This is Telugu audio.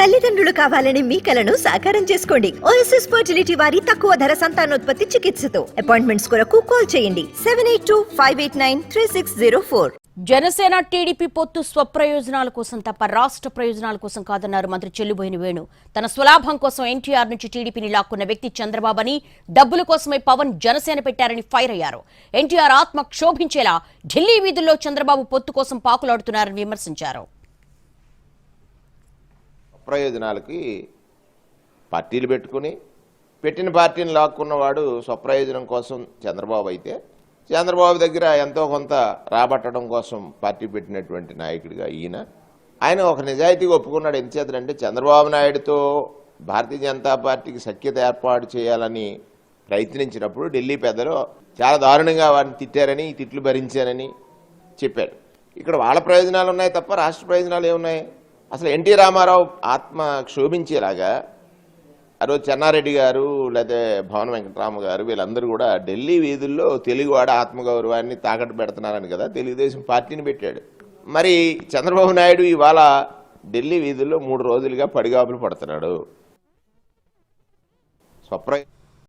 తల్లిదండ్రులు కావాలని మీ కలను సాకారం చేసుకోండి. ఓఎస్ఎస్ ఫర్టిలిటీ వారి తక్కువ ధర సంతానోత్పత్తి చికిత్సతో అపాయింట్మెంట్స్ కొరకు కాల్ చేయండి 7825893604. జనసేన టీడీపీ పొత్తు స్వప్రయోజనాల కోసం తప్ప రాష్ట్ర ప్రయోజనాల కోసం కాదన్నారు మంత్రి చెల్లుబోయిన వేణు. తన స్వలాభం కోసం ఎన్టీఆర్ నుంచి టీడీపీని లాక్కున్న వ్యక్తి చంద్రబాబుని, డబ్బుల కోసమే పవన్ జనసేన పెట్టారని ఫైర్ అయ్యారు. ఎన్టీఆర్ ఆత్మ క్షోభించేలా ఢిల్లీ వీధుల్లో చంద్రబాబు పొత్తు కోసం పాకులాడుతున్నారని విమర్శించారు. ప్రయోజనాలకి పార్టీలు పెట్టుకుని పెట్టిన పార్టీని లాక్కున్నవాడు స్వప్రయోజనం కోసం చంద్రబాబు అయితే, చంద్రబాబు దగ్గర ఎంతో కొంత రాబట్టడం కోసం పార్టీ పెట్టినటువంటి నాయకుడిగా ఆయన ఒక నిజాయితీగా ఒప్పుకున్నాడు. ఎంచేతంటే చంద్రబాబు నాయుడుతో భారతీయ జనతా పార్టీకి సఖ్యత ఏర్పాటు చేయాలని ప్రయత్నించినప్పుడు ఢిల్లీ పెద్దలు చాలా దారుణంగా వారిని తిట్టారని, తిట్లు భరించారని చెప్పారు. ఇక్కడ వాళ్ళ ప్రయోజనాలు ఉన్నాయి తప్ప రాష్ట్ర ప్రయోజనాలు ఏమున్నాయి? అసలు ఎన్టీ రామారావు ఆత్మ క్షోభించేలాగా ఆ రోజు చెన్నారెడ్డి గారు లేదా భవన వెంకటరామ గారు వీళ్ళందరూ కూడా ఢిల్లీ వీధుల్లో తెలుగువాడ ఆత్మగౌరవాన్ని తాకట్టు పెడుతున్నారని కదా తెలుగుదేశం పార్టీని పెట్టాడు. మరి చంద్రబాబు నాయుడు ఇవాళ ఢిల్లీ వీధుల్లో 3 రోజులుగా పడిగాపులు పడుతున్నాడు.